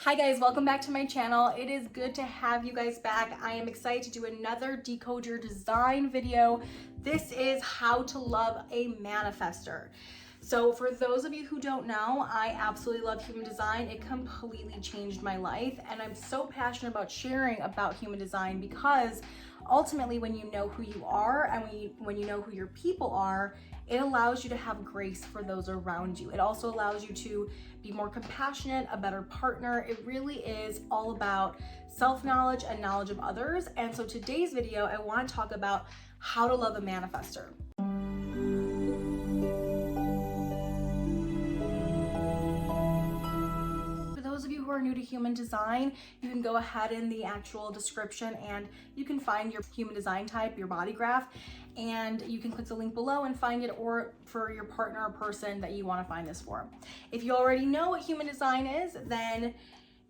Hi guys, welcome back to my channel. It is good to have you guys back. I am excited to do another Decode Your Design video. This is how to love a manifestor. So for those of you who don't know, I absolutely love human design. It completely changed my life, and I'm so passionate about sharing about human design because ultimately when you know who you are and when you know who your people are, it allows you to have grace for those around you. It also allows you to be more compassionate, a better partner. It really is all about self-knowledge and knowledge of others. And so today's video, I want to talk about how to love a manifestor. For those of you who are new to human design, you can go ahead in the actual description and you can find your human design type, your body graph, and you can click the link below and find it, or for your partner or person that you want to find this for. If you already know what human design is, then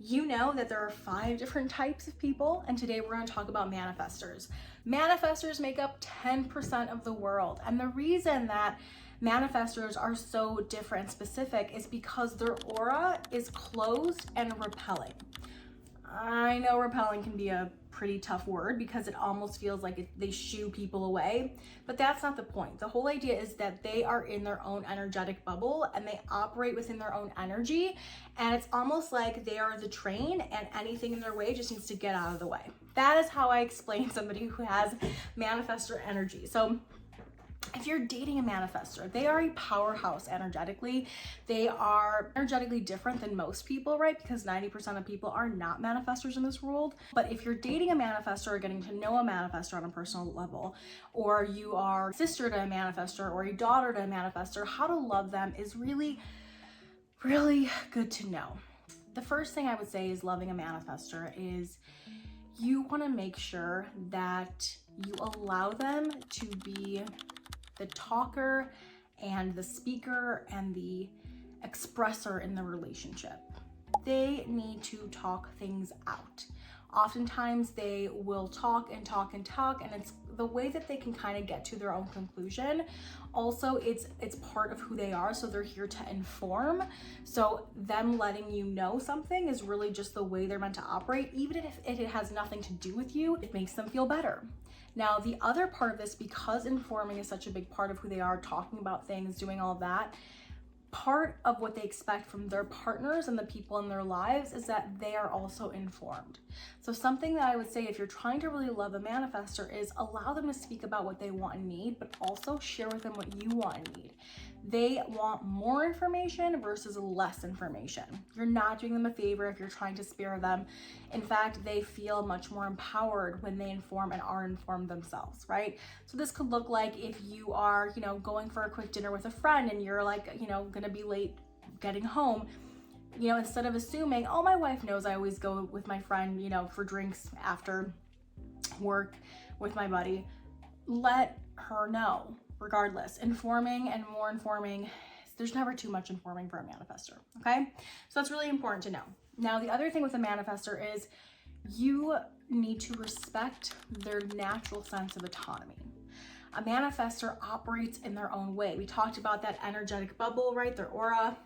you know that there are 5 different types of people, and today we're going to talk about manifestors. Manifestors make up 10% of the world, and the reason that manifestors are so different and specific is because their aura is closed and repelling. I know repelling can be a pretty tough word because it almost feels like they shoo people away, but that's not the point. The whole idea is that they are in their own energetic bubble and they operate within their own energy, and it's almost like they are the train and anything in their way just needs to get out of the way. That is how I explain somebody who has manifestor energy. So if you're dating a manifestor, they are a powerhouse energetically. They are energetically different than most people, right? Because 90% of people are not manifestors in this world. But if you're dating a manifestor or getting to know a manifestor on a personal level, or you are a sister to a manifestor or a daughter to a manifestor, how to love them is really, really good to know. The first thing I would say is loving a manifestor is you want to make sure that you allow them to be the talker and the speaker and the expressor in the relationship. They need to talk things out. Oftentimes they will talk and talk and talk, and it's the way that they can kind of get to their own conclusion. Also, it's part of who they are, so they're here to inform. So them letting you know something is really just the way they're meant to operate. Even if it has nothing to do with you, it makes them feel better. Now, the other part of this, because informing is such a big part of who they are, talking about things, doing all of that, part of what they expect from their partners and the people in their lives is that they are also informed. So something that I would say if you're trying to really love a manifestor is allow them to speak about what they want and need, but also share with them what you want and need. They want more information versus less information. You're not doing them a favor if you're trying to spare them. In fact, they feel much more empowered when they inform and are informed themselves, right? So this could look like if you are, going for a quick dinner with a friend and you're like, gonna be late getting home, instead of assuming, oh, my wife knows I always go with my friend, for drinks after work with my buddy, let her know. Regardless, informing and more informing, there's never too much informing for a manifestor, okay? So that's really important to know. Now, the other thing with a manifestor is you need to respect their natural sense of autonomy. A manifestor operates in their own way. We talked about that energetic bubble, right? Their aura.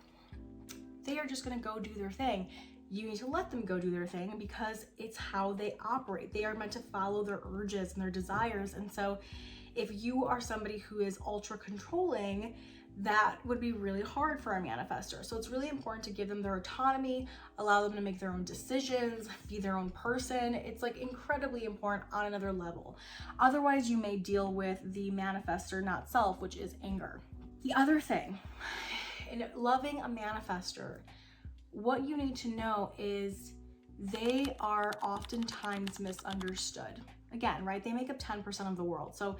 They are just gonna go do their thing. You need to let them go do their thing because it's how they operate. They are meant to follow their urges and their desires. And so if you are somebody who is ultra controlling, that would be really hard for a manifestor. So it's really important to give them their autonomy, allow them to make their own decisions, be their own person. It's like incredibly important on another level. Otherwise, you may deal with the manifestor not self, which is anger. The other thing, in loving a manifestor, what you need to know is they are oftentimes misunderstood. Again, right? They make up 10% of the world. So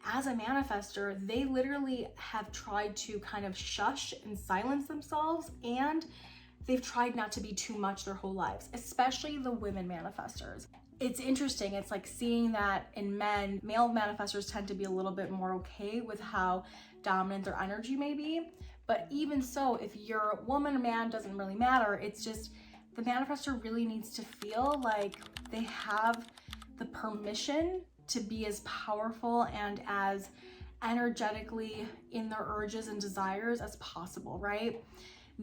as a manifestor, they literally have tried to kind of shush and silence themselves, and they've tried not to be too much their whole lives, especially the women manifestors. It's interesting. It's like seeing that in men, male manifestors tend to be a little bit more okay with how dominant their energy may be. But even so, if you're a woman or man, doesn't really matter. It's just the manifestor really needs to feel like they have the permission to be as powerful and as energetically in their urges and desires as possible, right?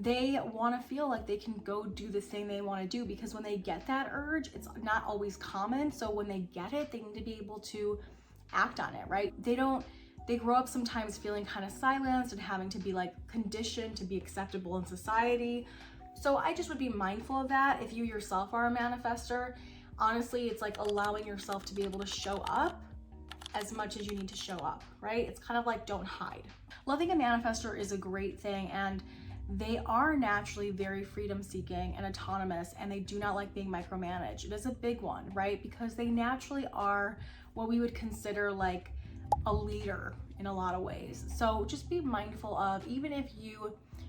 they want to feel like they can go do this thing they want to do, because when they get that urge, it's not always common. So when they get it, they need to be able to act on it, right? They grow up sometimes feeling kind of silenced and having to be like conditioned to be acceptable in society. So I just would be mindful of that. If you yourself are a manifestor, honestly, it's like allowing yourself to be able to show up as much as you need to show up, right? It's kind of like, don't hide. Loving a manifestor is a great thing, and they are naturally very freedom seeking and autonomous, and they do not like being micromanaged. It is a big one, right? Because they naturally are what we would consider like a leader in a lot of ways. So just be mindful of, even if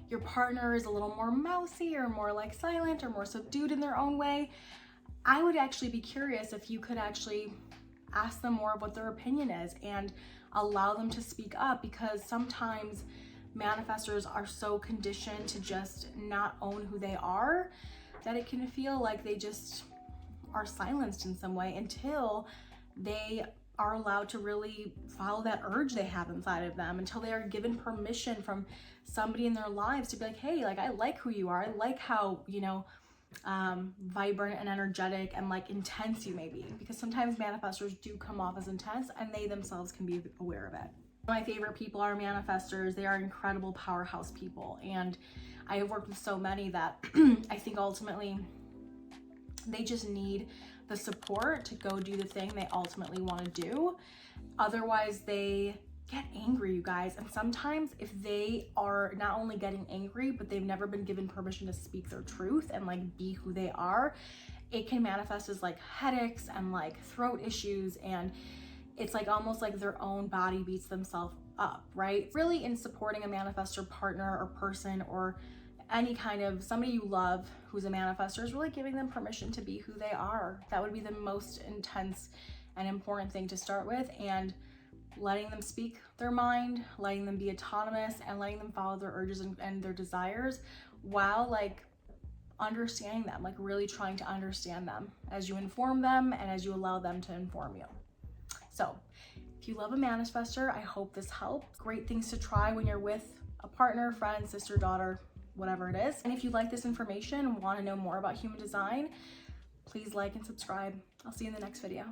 your partner is a little more mousy or more like silent or more subdued in their own way, I would actually be curious if you could actually ask them more of what their opinion is and allow them to speak up, because sometimes manifestors are so conditioned to just not own who they are that it can feel like they just are silenced in some way until they are allowed to really follow that urge they have inside of them, until they are given permission from somebody in their lives to be like, hey, like, I like who you are. I like how, vibrant and energetic and like intense you may be, because sometimes manifestors do come off as intense and they themselves can be aware of it. My favorite people are manifestors. They are incredible powerhouse people, and I have worked with so many that I think ultimately they just need the support to go do the thing they ultimately want to do. Otherwise, they get angry, you guys. And sometimes if they are not only getting angry, but they've never been given permission to speak their truth and like be who they are, it can manifest as like headaches and like throat issues, and it's like almost like their own body beats themselves up, right? Really, in supporting a manifestor partner or person or any kind of somebody you love who's a manifestor, is really giving them permission to be who they are. That would be the most intense and important thing to start with, and letting them speak their mind, letting them be autonomous, and letting them follow their urges and their desires, while like understanding them, like really trying to understand them as you inform them and as you allow them to inform you. So if you love a manifestor, I hope this helped. Great things to try when you're with a partner, friend, sister, daughter, whatever it is. And if you like this information and want to know more about human design, please like and subscribe. I'll see you in the next video.